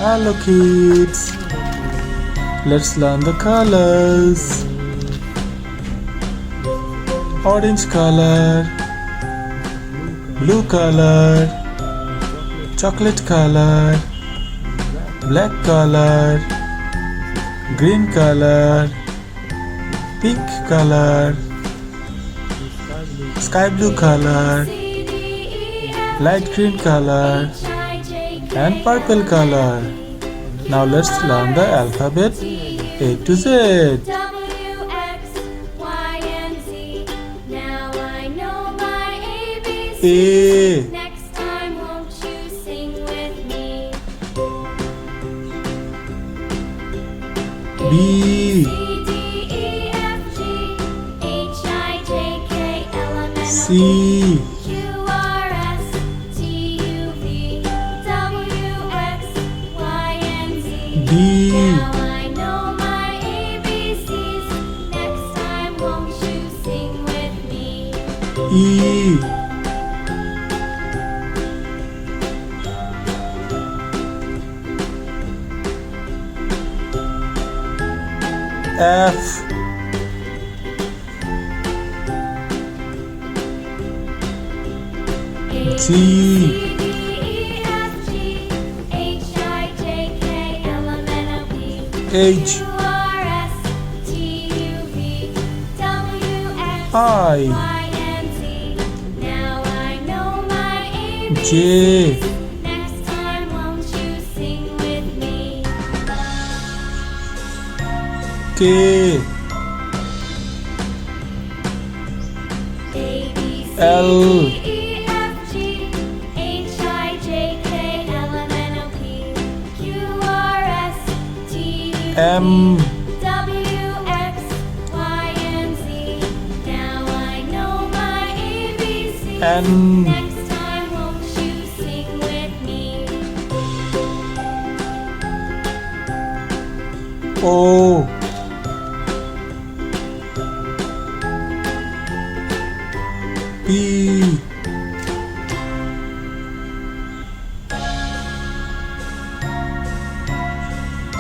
Hello kids, let's learn the colors. Orange color, blue color, chocolate color, black color, green color, pink color, sky blue color, light green color, and purple color. Now let's learn the alphabet A to Z. W, X, Y, and Z. Now I know my ABCs. A, Next time, won't you sing with me? B, C, D, E, F, G, H, I, J, K, L, M, N, O, C, Q, R, S, T, U, V, W, X, Y, and Z. D, Now I know my ABCs. Next time, won't you sing with me? E, F, A, G, B, C, D, E, F, G, H, I, J, K, L, M, N, O, P, H, Q, R, S, T, U, V, W, X, I, Y, and Z. Now I know my ABCs. J, Next time, won't you sing with me? K, A, B, C, L, D, E, F, G, H, I, J, K, L, M, N, O, P, Q, R, S, T, U, V, M, W, X, Y, and Z. Now I know my ABCs. N, Next time, won't you sing with me? O, P,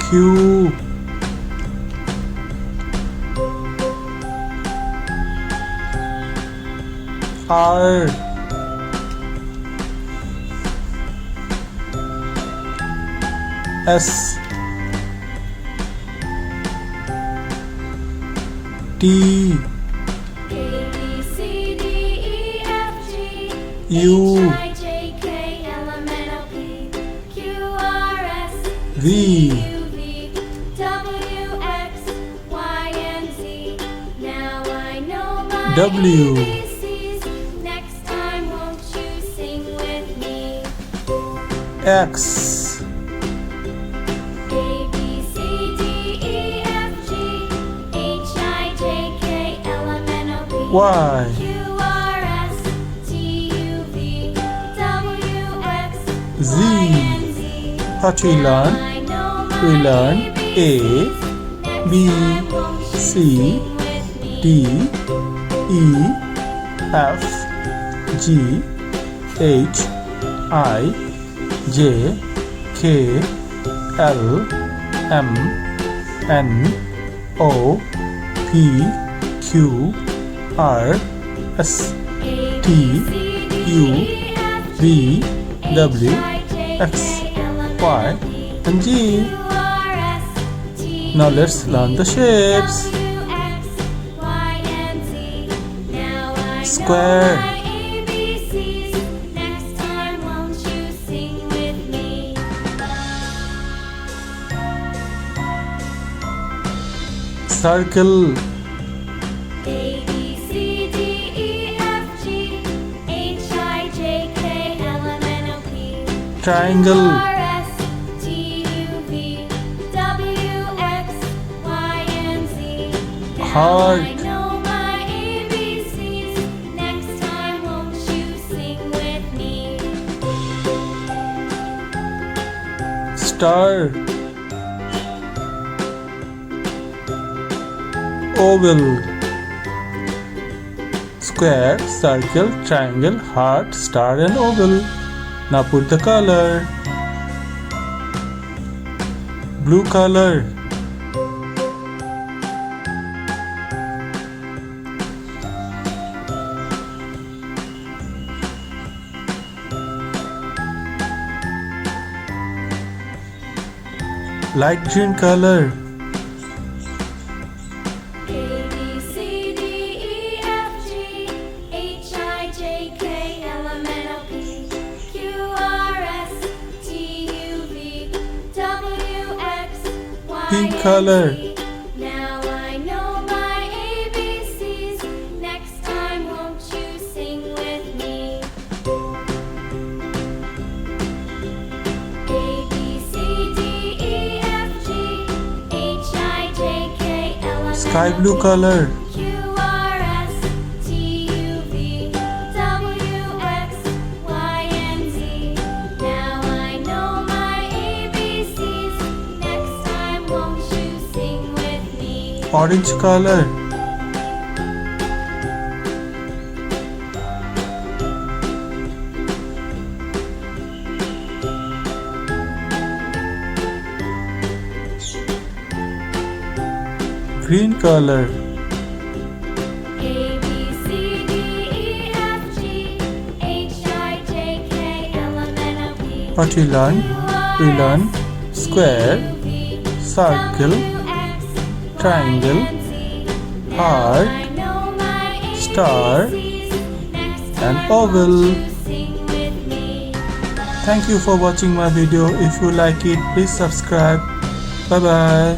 Q, R, S, T, A, B, C, D, E, F, G, U, H, I, J, K, L, M, N, O, P, Q, R, S, V, U, V, W, X, Y, and Z. Now I know my W, ABCs. Next time, won't you sing with me? X, A, B, C, D, E, F, G, H, I, J, K, L, M, N, O, P, Y, Q, R, S, T, U, V, W, X, Z. Y, and Z. What we learn? I know my We learn A, ABCs. Next B, time, won't you C, sing with me? D, E, F, G, H, I, J, K, L, M, N, O, P, Q, R, S, A, T, B, C, D, U, E, F, V, H, W, I, J, X, K, L, M, N, Y, O, P, and G. Q, R, S, T, Now let's learn the shapes. W, X, Y, and Z. Now I know Square. my ABCs. Next time, won't you sing with me? Circle, A, B, C, D, E, F, G, H, I, J, K, L, M, N, O, P, triangle, R, S, T, U, V, W, X, Y, and Z. Now Heart. I know my ABCs. Next time, won't you sing with me? star, oval, square, circle, triangle, heart, star and oval. Now put the color. Blue color. Light green color. A B C D E F G H I J K L M N O P Q R S T U V W X Y Pink and color. Z. Now I know my ABCs. Next time, won't you sing with me? A B C D E F G H I J K L M N O P Sky blue color. Q R S T U V W X Y and Z. Now I know my ABCs. Next time, won't you sing with me? Orange color. Green color. A B C D E F G H I J K L M N O P What we learn? We learn square, circle, triangle, heart, star, and oval. Thank you for watching my video. If you like it, please subscribe. Bye bye.